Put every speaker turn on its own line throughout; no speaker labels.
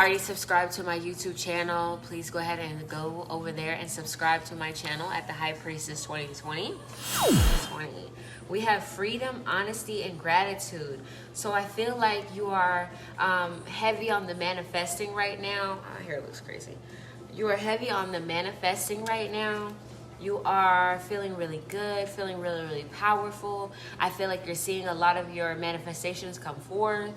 already subscribed to my YouTube channel, please go ahead and go over there and subscribe to my channel at the High Priestess 2020. We have freedom, honesty, and gratitude. So I feel like you are heavy on the manifesting right now. Oh, hair looks crazy. You are heavy on the manifesting right now. You are feeling really good, feeling really, really powerful. I feel like you're seeing a lot of your manifestations come forth.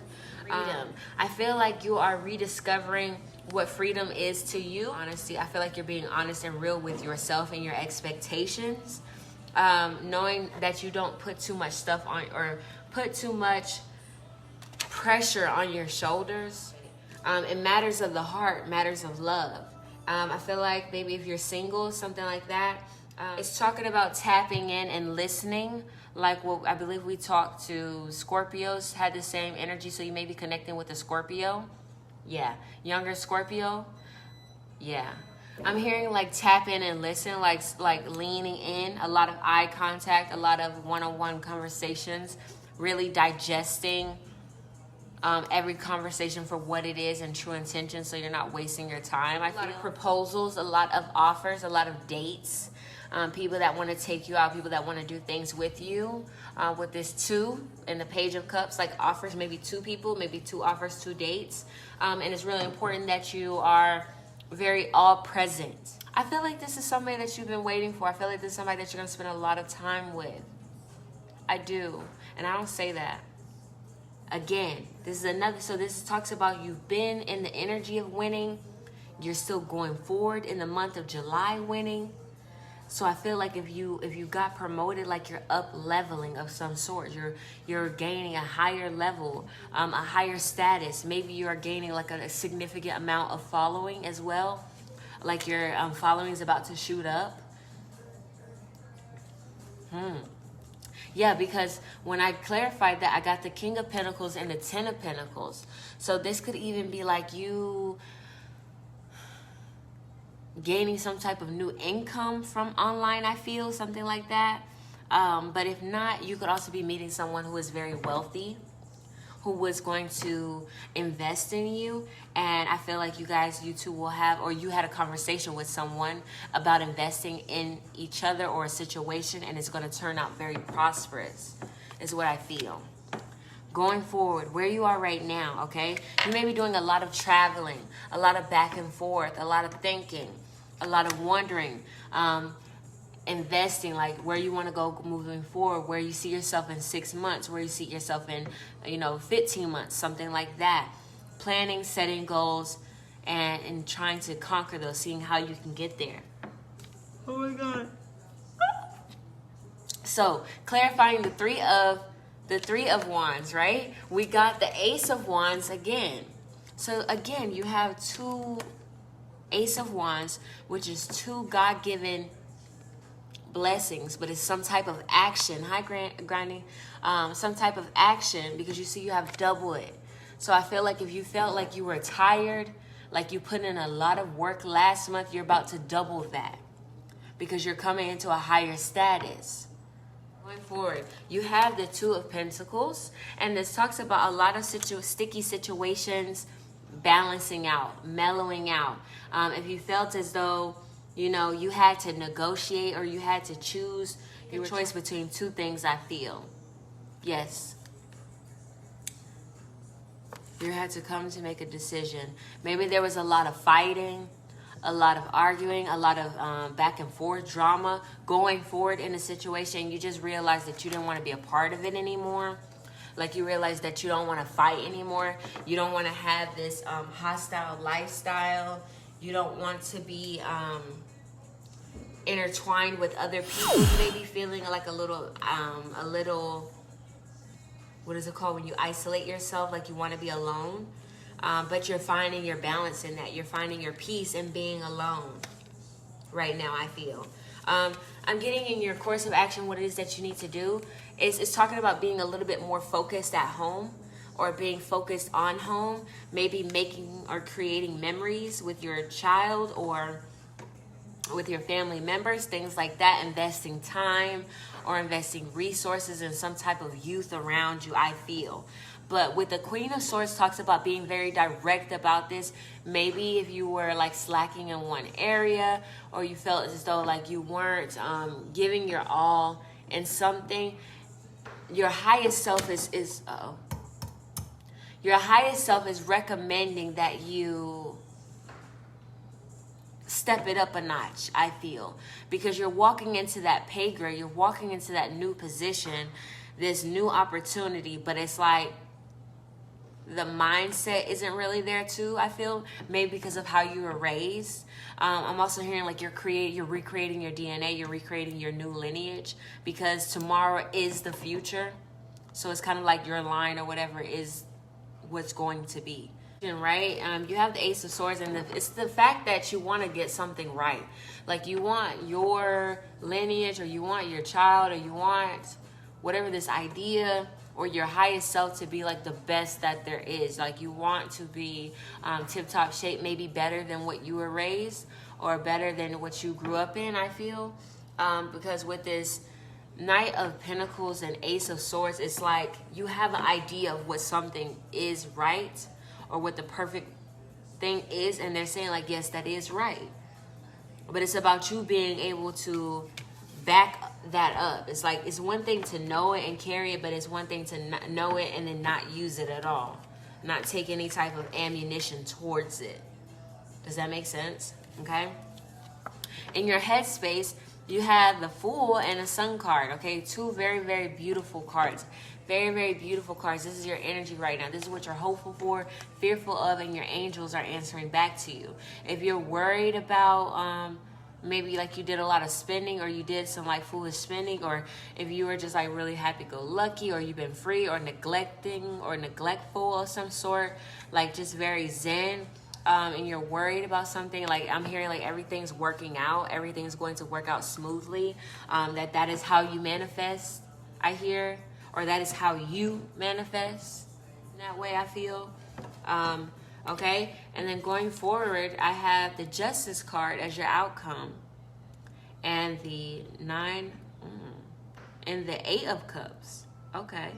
I feel like you are rediscovering what freedom is to you. Honesty, I feel like you're being honest and real with yourself and your expectations. Knowing that you don't put too much stuff on or put too much pressure on your shoulders. In matters of the heart, matters of love. I feel like maybe if you're single, something like that, it's talking about tapping in and listening. Like what I believe we talked to Scorpios had the same energy, so you may be connecting with a Scorpio. Yeah, younger Scorpio. Yeah, I'm hearing like tap in and listen, like leaning in, a lot of eye contact, a lot of one-on-one conversations, really digesting every conversation for what it is and true intention, so you're not wasting your time. A lot of proposals, a lot of offers, a lot of dates, people that want to take you out, people that want to do things with you. With this 2 in the Page of Cups, like offers, maybe 2 people, maybe 2 offers, 2 dates. And it's really important that you are very all present. I feel like this is somebody that you've been waiting for. I feel like this is somebody that you're going to spend a lot of time with. I do. And I don't say that. Again, this is another, so this talks about you've been in the energy of winning. You're still going forward in the month of July winning. So I feel like if you got promoted, like you're up leveling of some sort. You're gaining a higher level, a higher status. Maybe you are gaining like a significant amount of following as well. Like your following is about to shoot up. Yeah, because when I clarified that, I got the King of Pentacles and the 10 of Pentacles. So this could even be like you gaining some type of new income from online, I feel, something like that. But if not, you could also be meeting someone who is very wealthy, who was going to invest in you. And I feel like you two will have, or you had a conversation with someone about investing in each other or a situation, and it's going to turn out very prosperous, is what I feel. Going forward, where you are right now, okay? You may be doing a lot of traveling, a lot of back and forth, a lot of thinking, a lot of wondering, investing, like where you want to go moving forward, where you see yourself in 6 months, where you see yourself in, 15 months, something like that. Planning, setting goals, and trying to conquer those, seeing how you can get there. Oh my God. So, clarifying the three of Wands, right? We got the Ace of Wands again. So again, you have 2 Ace of Wands, which is 2 God-given blessings, but it's some type of action. Hi, Granny. Some type of action, because you see you have double it. So I feel like if you felt like you were tired, like you put in a lot of work last month, you're about to double that because you're coming into a higher status. Going forward, you have the 2 of Pentacles, and this talks about a lot of sticky situations balancing out, mellowing out. If you felt as though you had to negotiate or you had to choose your choice between 2 things, I feel. Yes. You had to come to make a decision. Maybe there was a lot of fighting, a lot of arguing, a lot of back and forth drama going forward in a situation. You just realized that you didn't want to be a part of it anymore. Like you realized that you don't want to fight anymore. You don't want to have this hostile lifestyle. You don't want to be intertwined with other people. You may be feeling like a little, what is it called when you isolate yourself, like you want to be alone. But you're finding your balance in that. You're finding your peace in being alone right now, I feel. I'm getting in your course of action what it is that you need to do. It's talking about being a little bit more focused at home, or being focused on home, maybe making or creating memories with your child or with your family members, things like that, investing time or investing resources in some type of youth around you, I feel. But with the Queen of Swords talks about being very direct about this. Maybe if you were like slacking in one area, or you felt as though like you weren't giving your all in something, your highest self your highest self is recommending that you step it up a notch, I feel, because you're walking into that pay grade, you're walking into that new position, this new opportunity, but it's like the mindset isn't really there too, I feel, maybe because of how you were raised. I'm also hearing like you're recreating your DNA, you're recreating your new lineage, because tomorrow is the future. So it's kind of like your line or whatever is what's going to be. Right? You have the Ace of Swords, and it's the fact that you want to get something right. Like you want your lineage, or you want your child, or you want whatever this idea or your highest self to be like the best that there is. Like you want to be tip-top shape, maybe better than what you were raised or better than what you grew up in, I feel. Because with this Knight of Pentacles and Ace of Swords, it's like you have an idea of what something is right, or what the perfect thing is, and they're saying like, yes, that is right. But it's about you being able to back that up. It's like, it's one thing to know it and carry it, but it's one thing to not know it and then not use it at all. Not take any type of ammunition towards it. Does that make sense? Okay? In your headspace, you have the Fool and the Sun card, okay? Two very, very beautiful cards. Very, very beautiful cards. This is your energy right now. This is what you're hopeful for, fearful of, and your angels are answering back to you. If you're worried about maybe like you did a lot of spending, or you did some like foolish spending, or if you were just like really happy-go-lucky, or you've been free or neglecting or neglectful of some sort, like just very zen, and you're worried about something, like I'm hearing like everything's working out, everything's going to work out smoothly, that is how you manifest, I hear. Or that is how you manifest in that way, I feel. Okay? And then going forward, I have the Justice card as your outcome. And the and the 8 of Cups. Okay.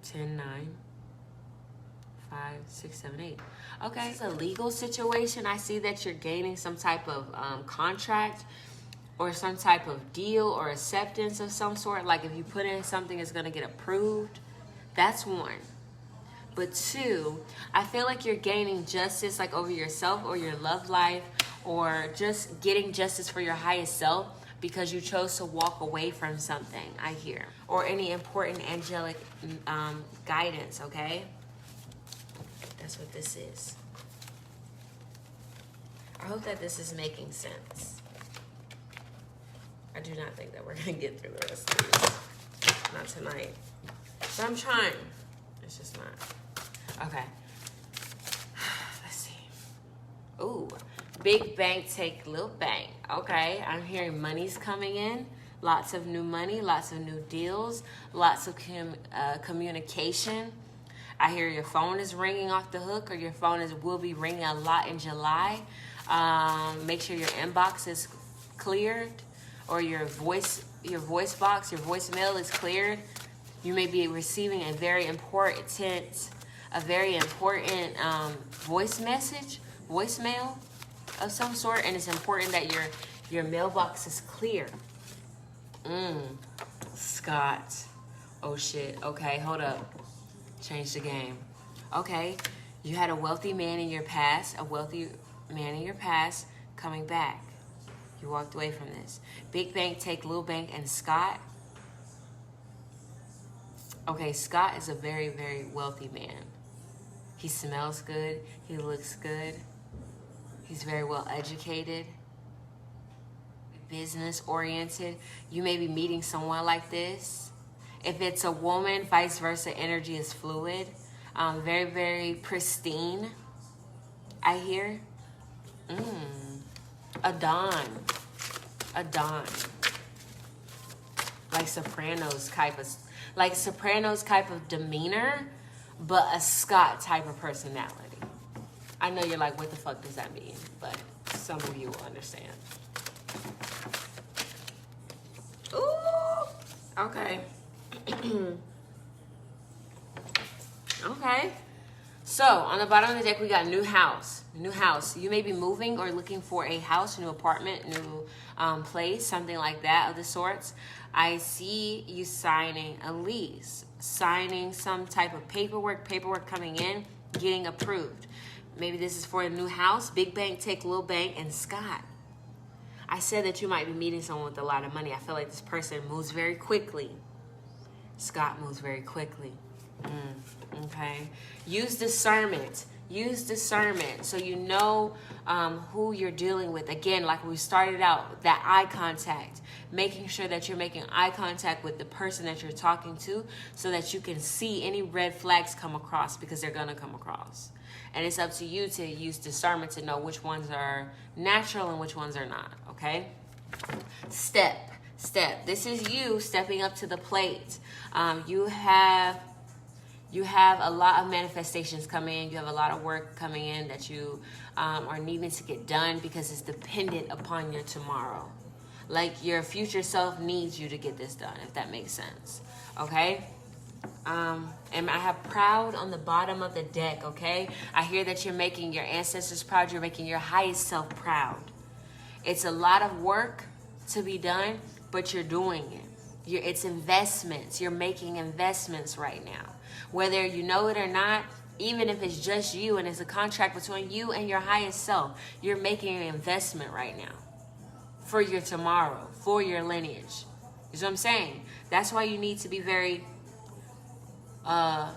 10, 9, 5, 6, 7, 8. Okay. It's a legal situation. I see that you're gaining some type of contract, or some type of deal or acceptance of some sort. Like if you put in something, it's going to get approved. That's one. But 2, I feel like you're gaining justice like over yourself or your love life, or just getting justice for your highest self because you chose to walk away from something, I hear. Or any important angelic guidance, okay? That's what this is. I hope that this is making sense. I do not think that we're going to get through the rest of these. Not tonight. But I'm trying. It's just not. Okay. Let's see. Ooh. Big bank take little bank. Okay. I'm hearing money's coming in. Lots of new money. Lots of new deals. Lots of communication. I hear your phone is ringing off the hook, or your phone will be ringing a lot in July. Make sure your inbox is cleared, or your voice box, your voicemail is cleared. You may be receiving a very important voicemail of some sort, and it's important that your mailbox is clear. Scott. Oh shit. Okay, hold up. Change the game. Okay, you had a wealthy man in your past, coming back. You walked away from this. Big bank take little bank, and Scott. Okay, Scott is a very, very wealthy man. He smells good. He looks good. He's very well educated. Business oriented. You may be meeting someone like this. If it's a woman, vice versa, energy is fluid. Very, very pristine, I hear. A Dawn. Like Sopranos type of demeanor, but a Scott type of personality. I know you're like, what the fuck does that mean? But some of you will understand. Ooh, okay. Okay. So on the bottom of the deck, we got new house. New house. You may be moving or looking for a house, new apartment, new place, something like that of the sorts. I see you signing a lease, signing some type of paperwork coming in, getting approved. Maybe this is for a new house. Big bank, take little bank, and Scott. I said that you might be meeting someone with a lot of money. I feel like this person moves very quickly. Scott moves very quickly. Okay. Use discernment. Use discernment so you know who you're dealing with. Again, like we started out, that eye contact. Making sure that you're making eye contact with the person that you're talking to so that you can see any red flags come across, because they're going to come across. And it's up to you to use discernment to know which ones are natural and which ones are not. Okay? Step. This is you stepping up to the plate. You have a lot of manifestations coming in. You have a lot of work coming in that you are needing to get done because it's dependent upon your tomorrow. Like your future self needs you to get this done, if that makes sense. Okay? And I have proud on the bottom of the deck, okay? I hear that you're making your ancestors proud. You're making your highest self proud. It's a lot of work to be done, but you're doing it. It's investments. You're making investments right now. Whether you know it or not, even if it's just you and it's a contract between you and your highest self, you're making an investment right now for your tomorrow, for your lineage. You know what I'm saying? That's why you need to be very, you know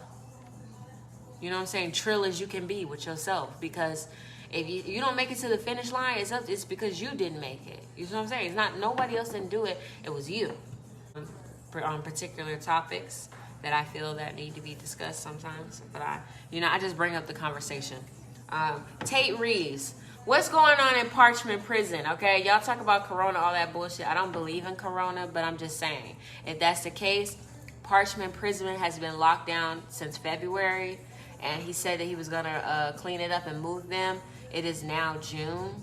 what I'm saying, trill as you can be with yourself. Because if you don't make it to the finish line, it's because you didn't make it. You know what I'm saying? It's not, nobody else didn't do it. It was you. On particular topics that I feel that need to be discussed sometimes. But I just bring up the conversation. Tate Reeves. What's going on in Parchment Prison? Okay, y'all talk about Corona, all that bullshit. I don't believe in Corona, but I'm just saying, if that's the case, Parchment Prison has been locked down since February, and he said that he was gonna clean it up and move them. It is now June,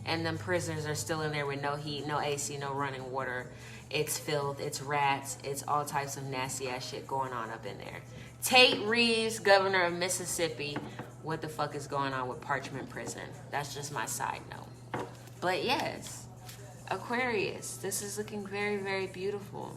and them prisoners are still in there with no heat, no AC, no running water. It's filth, it's rats, it's all types of nasty ass shit going on up in there. Tate Reeves, governor of Mississippi. What the fuck is going on with Parchment Prison? That's just my side note. But yes, Aquarius, this is looking very, very beautiful.